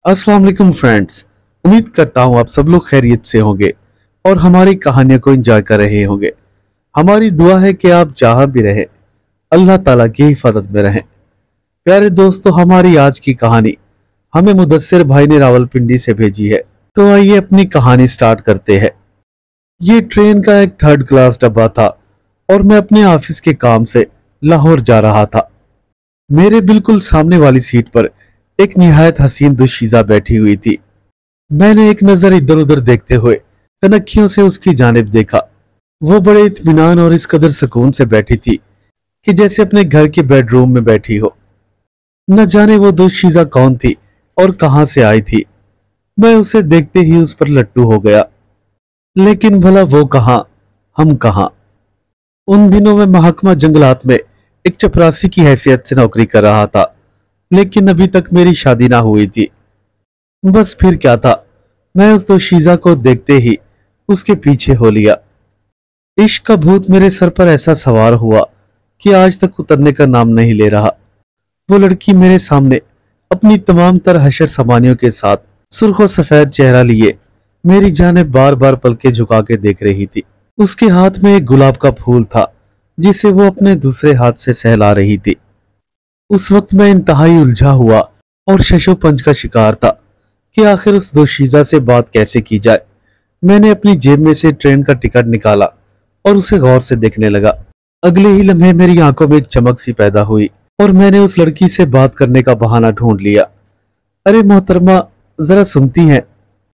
अस्सलाम वालेकुम फ्रेंड्स। उम्मीद करता हूँ आप सब लोग खैरियत से होंगे और हमारी कहानियों को एंजॉय कर रहे होंगे। हमारी दुआ है कि आप जहां भी रहें अल्लाह ताला की हिफाजत में रहें। प्यारे दोस्तों, हमारी आज की कहानी हमें मुदस्सिर भाई ने रावलपिंडी से भेजी है। तो आइए अपनी कहानी स्टार्ट करते हैं। ये ट्रेन का एक थर्ड क्लास डब्बा था और मैं अपने ऑफिस के काम से लाहौर जा रहा था। मेरे बिल्कुल सामने वाली सीट पर एक निहायत हसीन दुशीज़ा बैठी हुई थी। मैंने एक नजर इधर उधर देखते हुए कनखियों से उसकी जानिब देखा। वो बड़े इत्मीनान और इस कदर सुकून से बैठी थी कि जैसे अपने घर के बेडरूम में बैठी हो। न जाने वो दुशीज़ा कौन थी और कहां से आई थी। मैं उसे देखते ही उस पर लट्टू हो गया। लेकिन भला वो कहां, हम कहां। उन दिनों में महकमा जंगलात में एक चपरासी की हैसियत से नौकरी कर रहा था, लेकिन अभी तक मेरी शादी ना हुई थी। बस फिर क्या था, मैं उस दोशीज़ा को देखते ही उसके पीछे हो लिया। इश्क का भूत मेरे सर पर ऐसा सवार हुआ कि आज तक उतरने का नाम नहीं ले रहा। वो लड़की मेरे सामने अपनी तमाम तर हशर समानियों के साथ सुर्ख और सफेद चेहरा लिए मेरी जानिब बार बार पलके झुका के देख रही थी। उसके हाथ में एक गुलाब का फूल था जिसे वो अपने दूसरे हाथ से सहला रही थी। उस वक्त मैं इंतहाई उलझा हुआ और शशोपंज का शिकार था कि आखिर उस दोशीज़ा से बात कैसे की जाए। मैंने अपनी जेब में से ट्रेन का टिकट निकाला और उसे गौर से देखने लगा। अगले ही लम्हे मेरी आंखों में एक चमक सी पैदा हुई और मैंने उस लड़की से बात करने का बहाना ढूंढ लिया। अरे मोहतरमा, जरा सुनती हैं?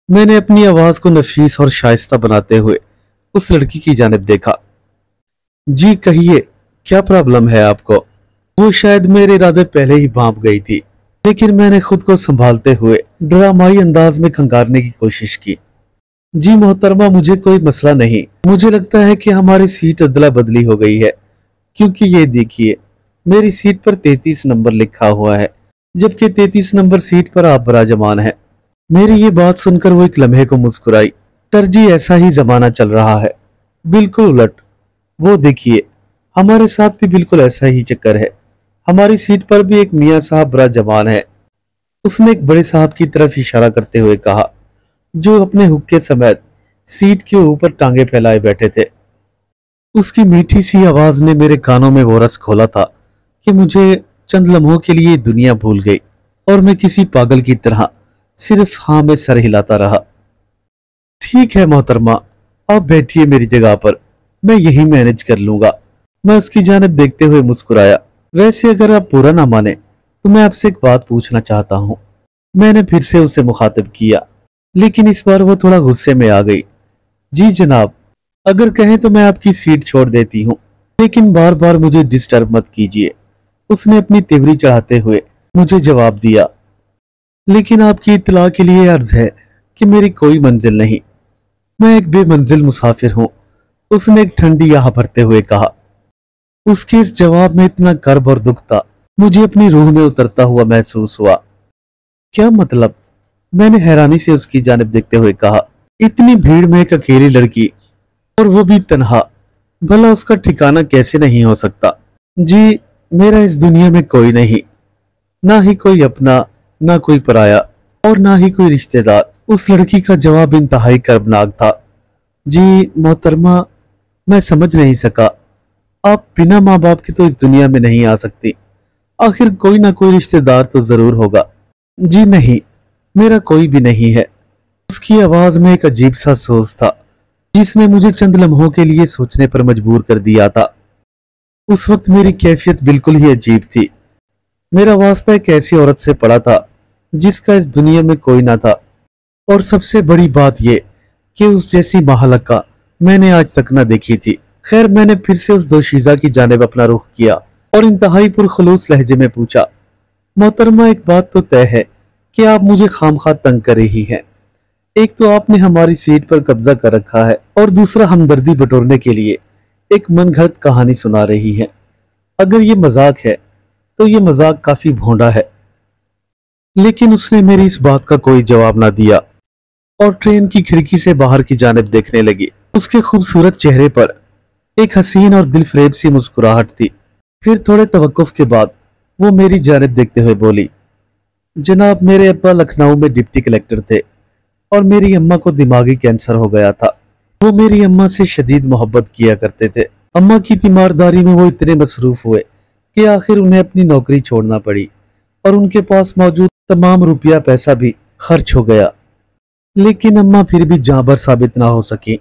मैंने अपनी आवाज को नफीस और शाइस्ता बनाते हुए उस लड़की की जानिब देखा। जी कहिए, क्या प्रॉब्लम है आपको? वो शायद मेरे इरादे पहले ही भांप गई थी, लेकिन मैंने खुद को संभालते हुए ड्रामाई अंदाज में खंगारने की कोशिश की। जी मोहतरमा, मुझे कोई मसला नहीं। मुझे लगता है कि हमारी सीट अदला बदली हो गई है, क्योंकि ये देखिए, मेरी सीट पर 33 नंबर लिखा हुआ है, जबकि 33 नंबर सीट पर आप बराजमान है। मेरी ये बात सुनकर वो एक लम्हे को मुस्कुराई। तरजी ऐसा ही जमाना चल रहा है, बिल्कुल उलट। वो देखिए, हमारे साथ भी बिल्कुल ऐसा ही चक्कर है। हमारी सीट पर भी एक मियाँ साहब बराजमान है। उसने एक बड़े साहब की तरफ इशारा करते हुए कहा, जो अपने हुक्के समेत सीट के ऊपर टांगे फैलाए बैठे थे। उसकी मीठी सी आवाज ने मेरे कानों में वो रस खोला था कि मुझे चंद लम्हों के लिए दुनिया भूल गई और मैं किसी पागल की तरह सिर्फ हाँ में सर हिलाता रहा। ठीक है मोहतरमा, आप बैठिए मेरी जगह पर, मैं यही मैनेज कर लूंगा। मैं उसकी जानिब देखते हुए मुस्कुराया। वैसे अगर आप बुरा ना माने तो मैं आपसे एक बात पूछना चाहता हूँ। मैंने फिर से उसे मुखातिब किया, लेकिन इस बार वो थोड़ा गुस्से में आ गई। जी जनाब, अगर कहें तो मैं आपकी सीट छोड़ देती हूँ, लेकिन बार बार मुझे डिस्टर्ब मत कीजिए। उसने अपनी तिवरी चढ़ाते हुए मुझे जवाब दिया। लेकिन आपकी इत्तला के लिए अर्ज है कि मेरी कोई मंजिल नहीं, मैं एक बेमंजिल मुसाफिर हूँ। उसने एक ठंडी आह भरते हुए कहा। उसके इस जवाब में इतना कर्ब और दुख था, मुझे अपनी रूह में उतरता हुआ महसूस हुआ। क्या मतलब? मैंने हैरानी से उसकी जानिब देखते हुए कहा। इतनी भीड़ में एक अकेली लड़की, और वो भी तन्हा, भला उसका ठिकाना कैसे नहीं हो सकता? जी, मेरा इस दुनिया में कोई नहीं, ना ही कोई अपना, ना कोई पराया और ना ही कोई रिश्तेदार। उस लड़की का जवाब इंतहाई कर्बनाक था। जी मोहतरमा, मैं समझ नहीं सका। आप बिना माँ बाप के तो इस दुनिया में नहीं आ सकती। आखिर कोई ना कोई रिश्तेदार तो जरूर होगा। जी नहीं, मेरा कोई भी नहीं है। उसकी आवाज में एक अजीब सा सोच था जिसने मुझे चंद लम्हों के लिए सोचने पर मजबूर कर दिया था। उस वक्त मेरी कैफियत बिल्कुल ही अजीब थी। मेरा वास्ता एक ऐसी औरत से पड़ा था जिसका इस दुनिया में कोई ना था, और सबसे बड़ी बात यह कि उस जैसी महालका मैंने आज तक न देखी थी। खैर, मैंने फिर से उस दोशीज़ा की जानिब अपना रुख किया और इंतहाई पुरखलूस लहजे में पूछा, मोहतरमा, एक बात तो तय है कि आप मुझे खामखा तंग कर रही हैं। एक तो आपने हमारी सीट पर कब्जा कर रखा है और दूसरा हमदर्दी बटोरने के लिए एक मनगढ़ंत कहानी सुना रही है। अगर ये मजाक है तो ये मजाक काफी भोंडा है। लेकिन उसने मेरी इस बात का कोई जवाब ना दिया और ट्रेन की खिड़की से बाहर की जानिब देखने लगी। उसके खूबसूरत चेहरे पर एक हसीन और दिलफरेब सी मुस्कुराहट थी। फिर थोड़े तवक्कुफ के बाद वो मेरी जानिब देखते हुए बोली, जनाब, मेरे अब्बा लखनऊ में डिप्टी कलेक्टर थे और मेरी अम्मा को दिमागी कैंसर हो गया था। वो मेरी अम्मा से शदीद मोहब्बत किया करते थे। अम्मा की तीमारदारी में वो इतने मसरूफ हुए कि आखिर उन्हें अपनी नौकरी छोड़ना पड़ी और उनके पास मौजूद तमाम रुपया पैसा भी खर्च हो गया। लेकिन अम्मा फिर भी जांबार साबित ना हो सकी।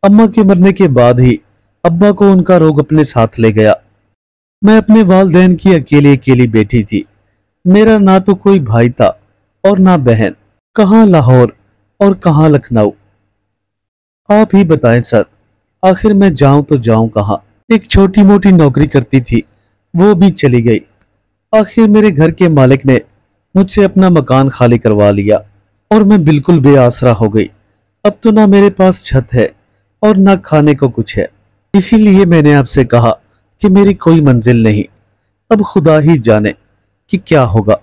अम्मा के मरने के बाद ही अब्बा को उनका रोग अपने साथ ले गया। मैं अपने वालिदैन की अकेली अकेली बेटी थी। मेरा ना तो कोई भाई था और ना बहन। कहाँ लाहौर और कहाँ लखनऊ। आप ही बताएं सर, आखिर मैं जाऊं तो जाऊं कहाँ। एक छोटी मोटी नौकरी करती थी, वो भी चली गई। आखिर मेरे घर के मालिक ने मुझसे अपना मकान खाली करवा लिया और मैं बिल्कुल बेआसरा हो गई। अब तो ना मेरे पास छत है और ना खाने को कुछ है। इसीलिए मैंने आपसे कहा कि मेरी कोई मंजिल नहीं, अब खुदा ही जाने कि क्या होगा।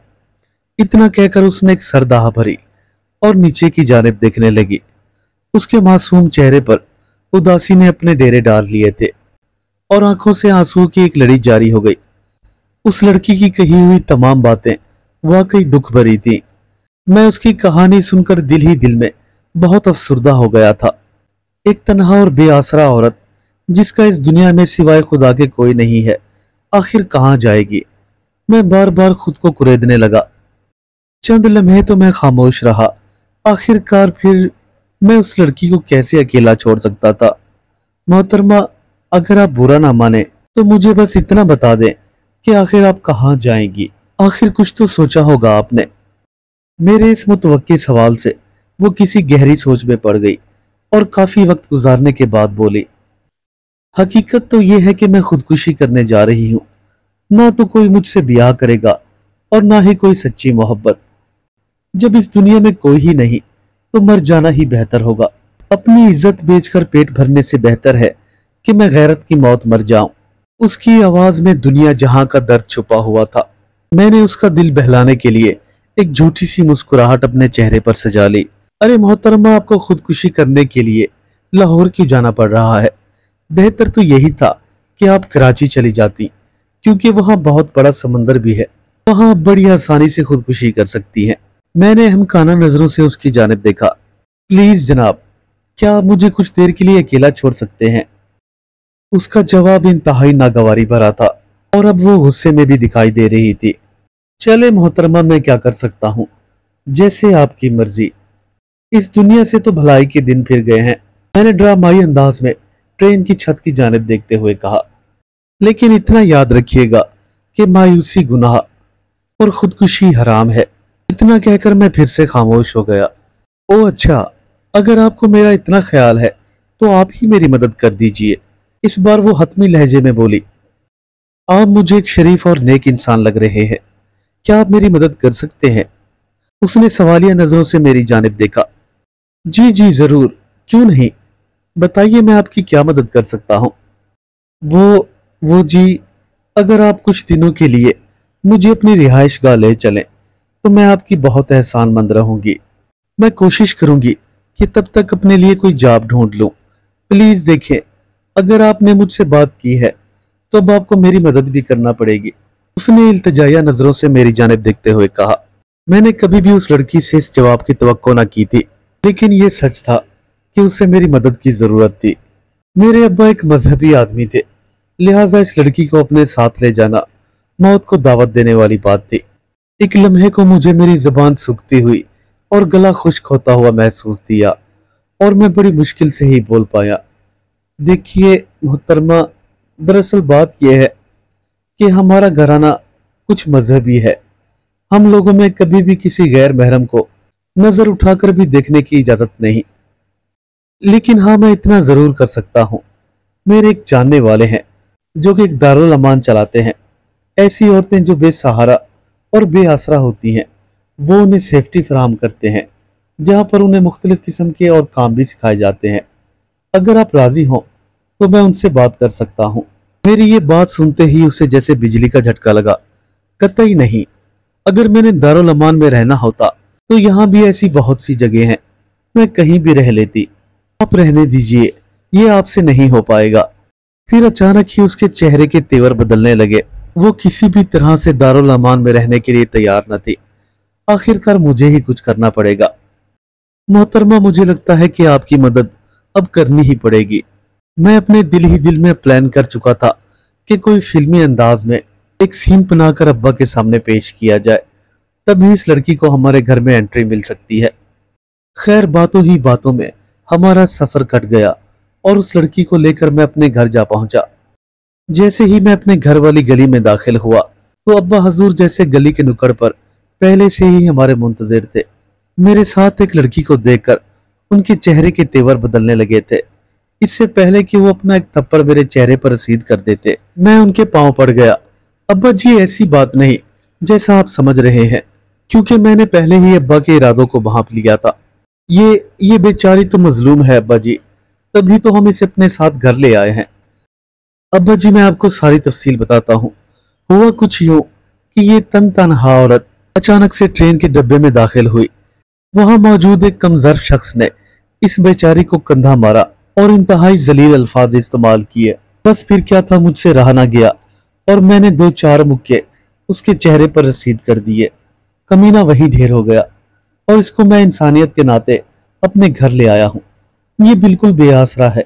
इतना कहकर उसने एक सरदाह भरी और नीचे की जानिब देखने लगी। उसके मासूम चेहरे पर उदासी ने अपने डेरे डाल लिए थे और आंखों से आंसू की एक लड़ी जारी हो गई। उस लड़की की कही हुई तमाम बातें वाकई दुख भरी थी। मैं उसकी कहानी सुनकर दिल ही दिल में बहुत अफसुर्दा हो गया था। एक तन्हा और बेआसरा औरत जिसका इस दुनिया में सिवाय खुदा के कोई नहीं है, आखिर कहाँ जाएगी। मैं बार बार खुद को कुरेदने लगा। चंद लम्हे तो मैं खामोश रहा। आखिरकार फिर मैं उस लड़की को कैसे अकेला छोड़ सकता था। मोहतरमा, अगर आप बुरा ना माने तो मुझे बस इतना बता दें कि आखिर आप कहाँ जाएंगी। आखिर कुछ तो सोचा होगा आपने। मेरे इस मुतवक्की सवाल से वो किसी गहरी सोच में पड़ गई और काफी वक्त गुजारने के बाद बोली, हकीकत तो ये है कि मैं खुदकुशी करने जा रही हूँ। ना तो कोई मुझसे ब्याह करेगा और ना ही कोई सच्ची मोहब्बत। जब इस दुनिया में कोई ही नहीं तो मर जाना ही बेहतर होगा। अपनी इज्जत बेचकर पेट भरने से बेहतर है कि मैं गैरत की मौत मर जाऊं। उसकी आवाज में दुनिया जहां का दर्द छुपा हुआ था। मैंने उसका दिल बहलाने के लिए एक झूठी सी मुस्कुराहट अपने चेहरे पर सजा ली। अरे मोहतरमा, आपको खुदकुशी करने के लिए लाहौर क्यों जाना पड़ रहा है? बेहतर तो यही था कि आप कराची चली जाती, क्योंकि वहां बहुत बड़ा समंदर भी है। वहां आप बड़ी आसानी से खुदकुशी कर सकती हैं। मैंने हमखाना नजरों से उसकी जानिब देखा। प्लीज जनाब, क्या आप मुझे कुछ देर के लिए अकेला छोड़ सकते हैं? उसका जवाब इंतहाई नागवारी भरा था और अब वो गुस्से में भी दिखाई दे रही थी। चले मोहतरमा, मैं क्या कर सकता हूँ, जैसे आपकी मर्जी। इस दुनिया से तो भलाई के दिन फिर गए हैं, मैंने ड्रामाई अंदाज में ट्रेन की छत की जानिब देखते हुए कहा। लेकिन इतना याद रखिएगा कि मायूसी गुनाह और खुदकुशी हराम है। इतना कहकर मैं फिर से खामोश हो गया। ओ अच्छा, अगर आपको मेरा इतना ख्याल है तो आप ही मेरी मदद कर दीजिए। इस बार वो हतमी लहजे में बोली, आप मुझे एक शरीफ और नेक इंसान लग रहे हैं, क्या आप मेरी मदद कर सकते हैं? उसने सवालिया नजरों से मेरी जानिब देखा। जी जी जरूर, क्यों नहीं, बताइए मैं आपकी क्या मदद कर सकता हूँ। वो जी, अगर आप कुछ दिनों के लिए मुझे अपनी रिहाइश गाह ले चलें तो मैं आपकी बहुत एहसानमंद रहूंगी। मैं कोशिश करूंगी कि तब तक अपने लिए कोई जॉब ढूंढ लूं। प्लीज देखें, अगर आपने मुझसे बात की है तो अब आपको मेरी मदद भी करना पड़ेगी। उसने इल्तिजाया नजरों से मेरी जानिब देखते हुए कहा। मैंने कभी भी उस लड़की से इस जवाब की तवक्को न की थी, लेकिन यह सच था कि उसे मेरी मदद की जरूरत थी। मेरे अब्बा एक मजहबी आदमी थे, लिहाजा इस लड़की को अपने साथ ले जाना मौत को दावत देने वाली बात थी। एक लम्हे को मुझे मेरी जुबान सूखती हुई और गला खुश्क होता हुआ महसूस दिया और मैं बड़ी मुश्किल से ही बोल पाया, देखिए मोहतरमा, दरअसल बात यह है कि हमारा घराना कुछ मजहबी है। हम लोगों में कभी भी किसी गैर महरम को नजर उठाकर भी देखने की इजाजत नहीं। लेकिन हाँ, मैं इतना जरूर कर सकता हूँ। मेरे एक जानने वाले हैं जो कि एक दारुल अमान चलाते हैं। ऐसी औरतें जो बेसहारा और बेआसरा होती हैं, वो उन्हें सेफ्टी फराहम करते हैं, जहाँ पर उन्हें मुख्तलिफ किस्म के और काम भी सिखाए जाते हैं। अगर आप राजी हों तो मैं उनसे बात कर सकता हूँ। मेरी ये बात सुनते ही उसे जैसे बिजली का झटका लगा। कतई नहीं, अगर मैंने दारुल अमान में रहना होता तो यहाँ भी ऐसी बहुत सी जगह हैं, मैं कहीं भी रह लेती। आप रहने दीजिए, ये आपसे नहीं हो पाएगा। फिर अचानक ही उसके चेहरे के तेवर बदलने लगे। वो किसी भी तरह से दारुल अमान में रहने के लिए तैयार न थी। आखिरकार मुझे ही कुछ करना पड़ेगा। मोहतरमा, मुझे लगता है कि आपकी मदद अब करनी ही पड़ेगी। मैं अपने दिल ही दिल में प्लान कर चुका था कि कोई फिल्मी अंदाज में एक सीन बनाकर अब्बा के सामने पेश किया जाए, तभी इस लड़की को हमारे घर में एंट्री मिल सकती है। खैर, बातों ही बातों में हमारा सफर कट गया और उस लड़की को लेकर मैं अपने घर जा पहुंचा। जैसे ही मैं अपने घर वाली गली में दाखिल हुआ तो अब्बा हजूर जैसे गली के नुक्कड़ पर पहले से ही हमारे मुंतजिर थे। मेरे साथ एक लड़की को देखकर उनके चेहरे के तेवर बदलने लगे थे। इससे पहले कि वो अपना एक थप्पड़ मेरे चेहरे पर रसीद कर देते, मैं उनके पांव पड़ गया। अब्बा जी, ऐसी बात नहीं जैसा आप समझ रहे हैं, क्योंकि मैंने पहले ही अब्बा के इरादों को भांप लिया था। ये बेचारी तो मजलूम है अब्बा जी, तभी तो हम इसे अपने साथ घर ले आए हैं। अब्बा जी, मैं आपको सारी तफसील बताता हूँ। हुआ कुछ यूं कि ये तनहा औरत अचानक से ट्रेन के डब्बे में दाखिल हुई। वहां मौजूद एक कमजोर शख्स ने इस बेचारी को कंधा मारा और इंतहाई जलील अल्फाज इस्तेमाल किए। बस फिर क्या था, मुझसे रहा ना गया और मैंने 2-4 मुक्के उसके चेहरे पर रसीद कर दिए। कमीना वही ढेर हो गया और इसको मैं इंसानियत के नाते अपने घर ले आया हूँ। ये बिल्कुल बेआसरा है।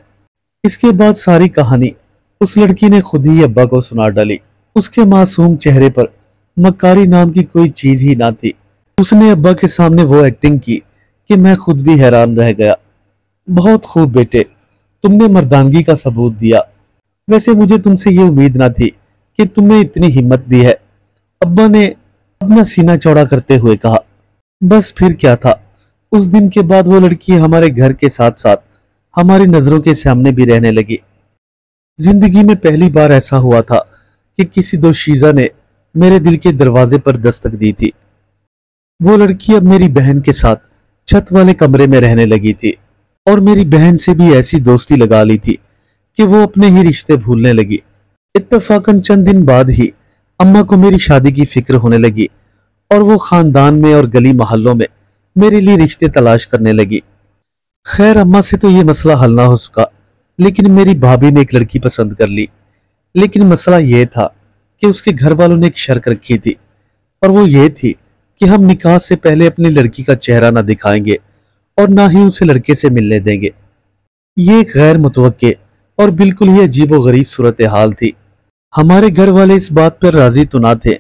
इसके बाद सारी कहानी उस लड़की ने खुद ही अब्बा को सुना डाली। उसके मासूम चेहरे पर मक्कारी नाम की कोई चीज ही ना थी। उसने अब्बा के सामने वो एक्टिंग की कि मैं खुद भी हैरान रह गया। बहुत खूब बेटे, तुमने मर्दानगी का सबूत दिया। वैसे मुझे तुमसे ये उम्मीद ना थी कि तुम्हें इतनी हिम्मत भी है, अब्बा ने अपना सीना चौड़ा करते हुए कहा। बस फिर क्या था, उस दिन के बाद वो लड़की हमारे घर के साथ साथ हमारी नजरों के सामने भी रहने लगी। जिंदगी में पहली बार ऐसा हुआ था कि किसी दोशीज़ा ने मेरे दिल के दरवाजे पर दस्तक दी थी। वो लड़की अब मेरी बहन के साथ छत वाले कमरे में रहने लगी थी और मेरी बहन से भी ऐसी दोस्ती लगा ली थी कि वो अपने ही रिश्ते भूलने लगी। इत्तफाकन चंद दिन बाद ही अम्मा को मेरी शादी की फिक्र होने लगी और वो खानदान में और गली मोहल्लों में मेरे लिए रिश्ते तलाश करने लगी। खैर, अम्मा से तो ये मसला हल ना हो सका, लेकिन मेरी भाभी ने एक लड़की पसंद कर ली। लेकिन मसला ये था कि उसके घर वालों ने एक शर्त रखी थी और वो ये थी कि हम निकाह से पहले अपनी लड़की का चेहरा ना दिखाएंगे और ना ही उसे लड़के से मिलने देंगे। ये एक गैर मुतवक्के और बिल्कुल ही अजीब व गरीब सूरत हाल थी। हमारे घर वाले इस बात पर राजी तो ना थे,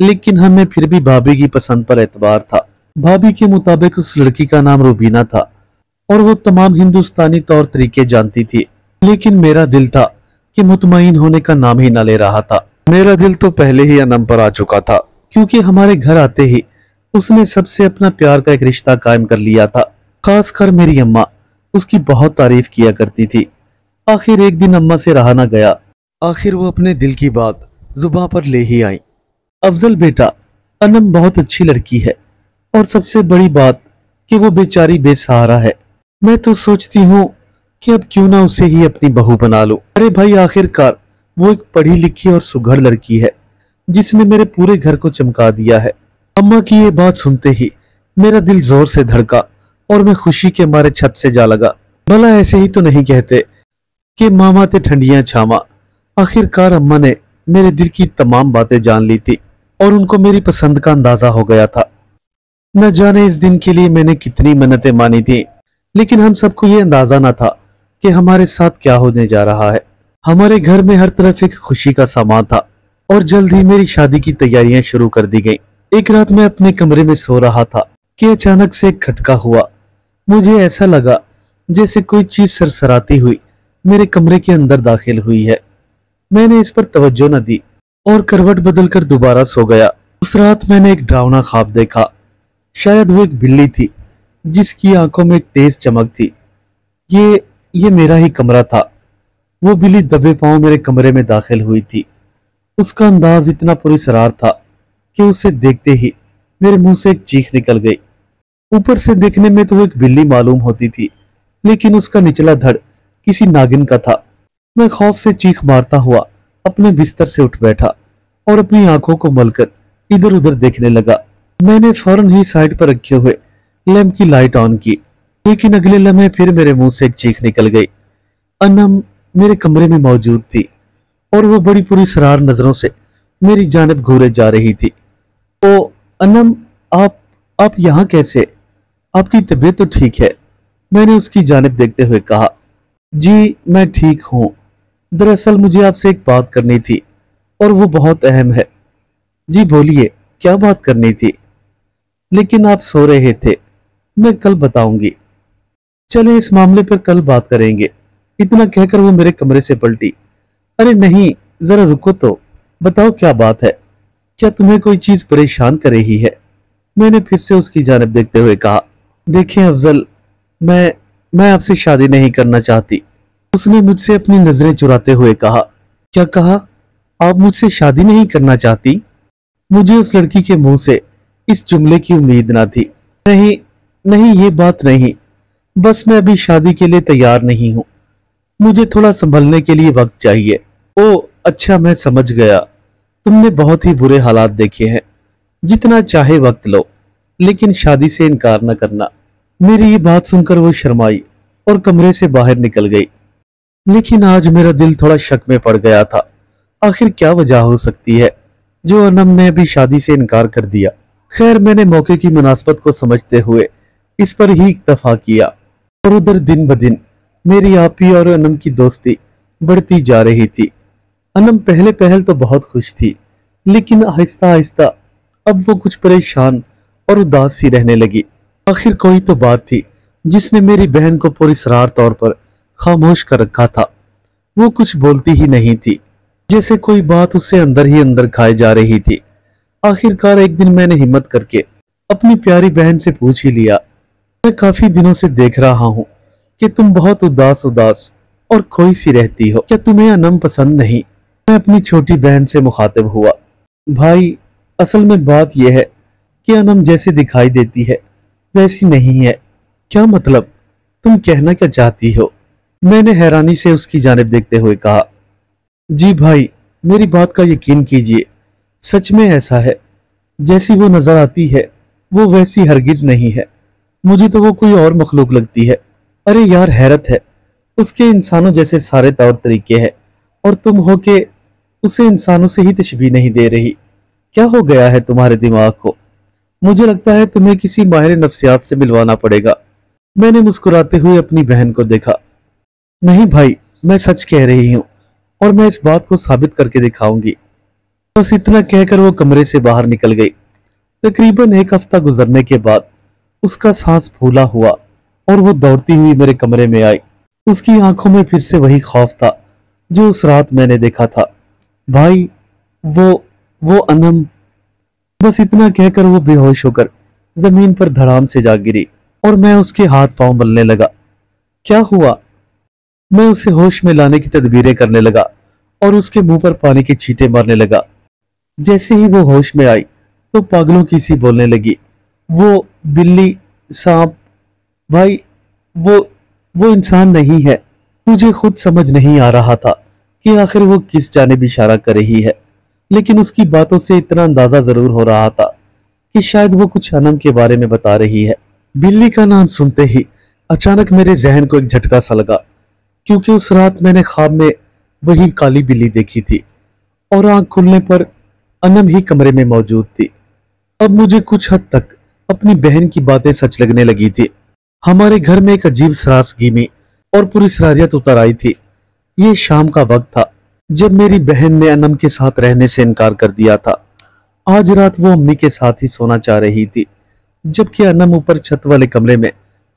लेकिन हमें फिर भी भाभी की पसंद पर एतबार था। भाभी के मुताबिक उस लड़की का नाम रूबीना था और वो तमाम हिंदुस्तानी तौर तरीके जानती थी। लेकिन मेरा दिल था कि मुतमईन होने का नाम ही ना ले रहा था। मेरा दिल तो पहले ही अनम पर आ चुका था, क्योंकि हमारे घर आते ही उसने सबसे अपना प्यार का एक रिश्ता कायम कर लिया था। खासकर मेरी अम्मा उसकी बहुत तारीफ किया करती थी। आखिर एक दिन अम्मा से रहा ना गया। आखिर वो अपने दिल की बात जुबां पर ले ही आई। अफजल बेटा, अनम बहुत अच्छी लड़की है और सबसे बड़ी बात कि वो बेचारी बेसहारा है। मैं तो सोचती हूँ कि अब क्यों ना उसे ही अपनी बहू बना लूं। अरे भाई, आखिरकार वो एक पढ़ी लिखी और सुघड़ लड़की है जिसने मेरे पूरे घर को चमका दिया है। अम्मा की ये बात सुनते ही मेरा दिल जोर से धड़का और मैं खुशी के मारे छत से जा लगा। भला ऐसे ही तो नहीं कहते कि मामा ते ठंडियां छामा। आखिरकार अम्मा ने मेरे दिल की तमाम बातें जान ली थी और उनको मेरी पसंद का अंदाजा हो गया था। न जाने इस दिन के लिए मैंने कितनी मन्नतें मानी थी, लेकिन हम सबको ये अंदाजा न था कि हमारे साथ क्या होने जा रहा है। हमारे घर में हर तरफ एक खुशी का सामान था और जल्द ही मेरी शादी की तैयारियां शुरू कर दी गईं। एक रात मैं अपने कमरे में सो रहा था कि अचानक से एक खटका हुआ। मुझे ऐसा लगा जैसे कोई चीज सरसराती हुई मेरे कमरे के अंदर दाखिल हुई है। मैंने इस पर तवज्जो न दी और करवट बदलकर दोबारा सो गया। उस रात मैंने एक डरावना ख्वाब देखा। शायद वो एक बिल्ली थी जिसकी आंखों में एक तेज चमक थी। ये मेरा ही कमरा था। वो बिल्ली दबे पांव मेरे कमरे में दाखिल हुई थी। उसका अंदाज इतना पुरस्कार था कि उसे देखते ही मेरे मुंह से एक चीख निकल गई। ऊपर से देखने में तो वो एक बिल्ली मालूम होती थी, लेकिन उसका निचला धड़ किसी नागिन का था। मैं खौफ से चीख मारता हुआ अपने बिस्तर से उठ बैठा और अपनी आंखों को मलकर इधर उधर देखने लगा। मैंने फौरन ही साइड पर रखे हुए लैंप की लाइट ऑन की, लेकिन अगले लम्हे फिर मेरे मुंह से एक चीख निकल गई। अनम मेरे कमरे में मौजूद थी और वो बड़ी पुरस्कार नजरों से मेरी जानिब घूरे जा रही थी। ओ अनम, आप आप यहाँ कैसे? आपकी तबीयत तो ठीक है? मैंने उसकी जानिब देखते हुए कहा। जी मैं ठीक हूँ। दरअसल मुझे आपसे एक बात करनी थी और वो बहुत अहम है। जी बोलिए, क्या बात करनी थी? लेकिन आप सो रहे थे। मैं कल बताऊंगी। चले इस मामले पर कल बात करेंगे। इतना कहकर वो मेरे कमरे से पलटी। अरे नहीं, जरा रुको तो, बताओ क्या बात है? क्या तुम्हें कोई चीज परेशान कर रही है? मैंने फिर से उसकी जानिब देखते हुए कहा। देखिए अफजल, मैं आपसे शादी नहीं करना चाहती। उसने मुझसे अपनी नजरें चुराते हुए कहा। क्या कहा? आप मुझसे शादी नहीं करना चाहती? मुझे उस लड़की के मुंह से इस जुमले की उम्मीद ना थी। नहीं नहीं, ये बात नहीं, बस मैं अभी शादी के लिए तैयार नहीं हूँ। मुझे थोड़ा संभलने के लिए वक्त चाहिए। ओ अच्छा, मैं समझ गया। तुमने बहुत ही बुरे हालात देखे हैं। जितना चाहे वक्त लो, लेकिन शादी से इनकार न करना। मेरी ये बात सुनकर वो शर्माई और कमरे से बाहर निकल गई। लेकिन आज मेरा दिल थोड़ा शक में पड़ गया था। आखिर क्या वजह हो सकती है जो अनम ने अभी शादी से इनकार कर दिया? खैर, मैंने मौके की मुनासबत को समझते हुए इस पर ही इत्तफा किया। और उधर दिन ब दिन मेरी आपी और अनम की दोस्ती बढ़ती जा रही थी। अनम पहले पहल तो बहुत खुश थी, लेकिन आहिस्ता आहिस्ता अब वो कुछ परेशान और उदास सी रहने लगी। आखिर कोई तो बात थी जिसने मेरी बहन को पुरस्रार तौर पर खामोश कर रखा था। वो कुछ बोलती ही नहीं थी, जैसे कोई बात उससे अंदर ही अंदर खाए जा रही थी। आखिरकार एक दिन मैंने हिम्मत करके अपनी प्यारी बहन से पूछ ही लिया। मैं काफी दिनों से देख रहा हूँ कि तुम बहुत उदास उदास और खोई सी रहती हो। क्या तुम्हें अनम पसंद नहीं? मैं अपनी छोटी बहन से मुखातिब हुआ। भाई, असल में बात यह है कि अनम जैसे दिखाई देती है वैसी नहीं है। क्या मतलब? तुम कहना क्या चाहती हो? मैंने हैरानी से उसकी जानिब देखते हुए कहा। जी भाई, मेरी बात का यकीन कीजिए, सच में ऐसा है। जैसी वो नजर आती है वो वैसी हरगिज नहीं है। मुझे तो वो कोई और मखलूक लगती है। अरे यार, हैरत है, उसके इंसानों जैसे सारे तौर तरीके हैं और तुम हो के उसे इंसानों से ही तशबीह नहीं दे रही। क्या हो गया है तुम्हारे दिमाग को? मुझे लगता है तुम्हें किसी माहिर नफ्सियात से मिलवाना पड़ेगा। मैंने मुस्कुराते हुए अपनी बहन को देखा। नहीं भाई, मैं सच कह रही हूँ और मैं इस बात को साबित करके दिखाऊंगी। बस इतना कहकर वो कमरे से बाहर निकल गई। तकरीबन एक हफ्ता गुजरने के बाद उसका सांस फूला हुआ और वो दौड़ती हुई मेरे कमरे में आई। उसकी आंखों में फिर से वही खौफ था जो उस रात मैंने देखा था। भाई, वो अनम। बस इतना कहकर वो बेहोश होकर जमीन पर धड़ाम से जा गिरी और मैं उसके हाथ पांव मलने लगा। क्या हुआ? मैं उसे होश में लाने की तदबीरें करने लगा और उसके मुंह पर पानी के छींटे मारने लगा। जैसे ही वो होश में आई तो पागलों की सी बोलने लगी। वो बिल्ली, सांप। भाई, वो वो इंसान नहीं है। मुझे खुद समझ नहीं आ रहा था कि आखिर वो किस जानिब इशारा कर रही है, लेकिन उसकी बातों से इतना अंदाजा जरूर हो रहा था कि शायद वो कुछ अनम के बारे में बता रही है। बिल्ली का नाम सुनते ही अचानक मेरे जहन को एक झटका सा लगा, क्योंकि उस रात मैंने ख्वाब में वही काली बिल्ली देखी थी और आंख खुलने पर अनम ही कमरे में मौजूद थी। अब मुझे कुछ हद तक अपनी बहन की बातें सच लगने लगी थी। हमारे घर में एक अजीब सरासगीमी और पुरस्रारियत उतर आई थी। ये शाम का वक्त था जब मेरी बहन ने अनम के साथ रहने से इनकार कर दिया था। आज रात वो अम्मी के साथ ही सोना चाह रही थी, जबकि अनम ऊपर छत वाले कमरे में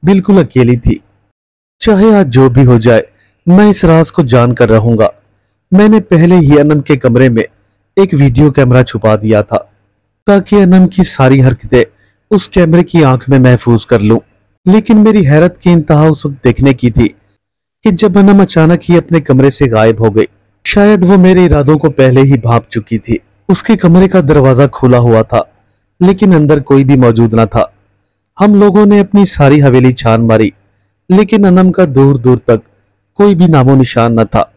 बिल्कुल अकेली थी। चाहे आज जो भी हो जाए, मैं इस राज को जान कर रहूंगा। मैंने पहले ही अनम के कमरे में एक वीडियो कैमरा छुपा दिया था ताकि अनम की सारी हरकतें उस कैमरे की आंख में महफूज कर लूं। लेकिन मेरी हैरत की इंतहा उस वक्त देखने की थी कि जब अनम अचानक ही अपने कमरे से गायब हो गई। शायद वो मेरे इरादों को पहले ही भांप चुकी थी। उसके कमरे का दरवाजा खुला हुआ था, लेकिन अंदर कोई भी मौजूद न था। हम लोगों ने अपनी सारी हवेली छान मारी, लेकिन अनम का दूर दूर तक कोई भी नामो निशान न था।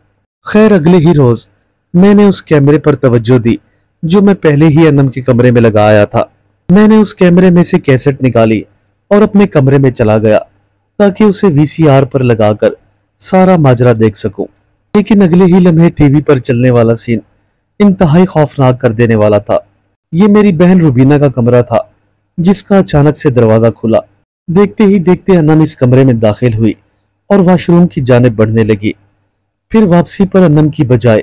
खैर, अगले ही रोज मैंने उस कैमरे पर तवज्जो दी जो मैं पहले ही अनम के कमरे में लगाया था। मैंने उस कैमरे में से कैसेट निकाली और अपने कमरे में चला गया ताकि उसे वीसीआर पर लगाकर सारा माजरा देख सकूं। लेकिन अगले ही लम्हे टीवी पर चलने वाला सीन इंतहाई खौफनाक कर देने वाला था। ये मेरी बहन रुबीना का कमरा था, जिस का अचानक से दरवाजा खुला। देखते ही देखते अनम इस कमरे में दाखिल हुई और वॉशरूम की जानिब बढ़ने लगी। फिर वापसी पर अनम की बजाय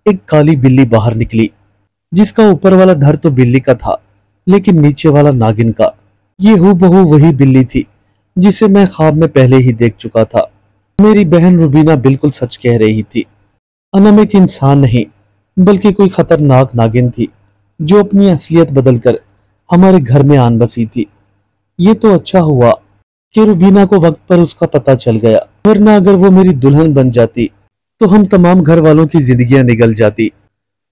एक काली बिल्ली बाहर निकली, जिसका ऊपर वाला धड़ तो बिल्ली का था लेकिन नीचे वाला नागिन का। ये हूबहू वही बिल्ली थी जिसे मैं ख्वाब में पहले ही देख चुका था। मेरी बहन रुबीना बिल्कुल सच कह रही थी। अनम एक इंसान नहीं बल्कि कोई खतरनाक नागिन थी जो अपनी असलियत बदलकर हमारे घर में आन बसी थी। ये तो अच्छा हुआ कि रुबीना को वक्त पर उसका पता चल गया, वरना अगर वो मेरी दुल्हन बन जाती तो हम तमाम घर वालों की जिंदगियां निगल जाती।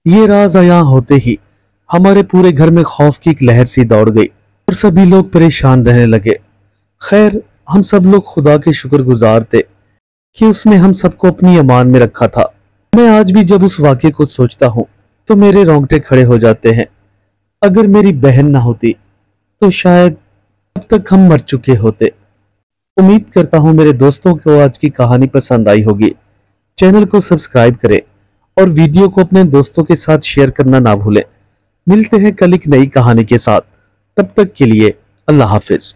ये राज आया होते ही हमारे पूरे घर में खौफ की एक लहर सी दौड़ गई और सभी लोग परेशान रहने लगे। खैर, हम सब लोग खुदा के शुक्रगुजार थे कि उसने हम सबको अपनी अमान में रखा था। मैं आज भी जब उस वाक़े को सोचता हूँ तो मेरे रोंगटे खड़े हो जाते हैं। अगर मेरी बहन ना होती तो शायद अब तक हम मर चुके होते। उम्मीद करता हूँ मेरे दोस्तों को आज की कहानी पसंद आई होगी। चैनल को सब्सक्राइब करें और वीडियो को अपने दोस्तों के साथ शेयर करना ना भूलें। मिलते हैं कल एक नई कहानी के साथ। तब तक के लिए अल्लाह हाफिज।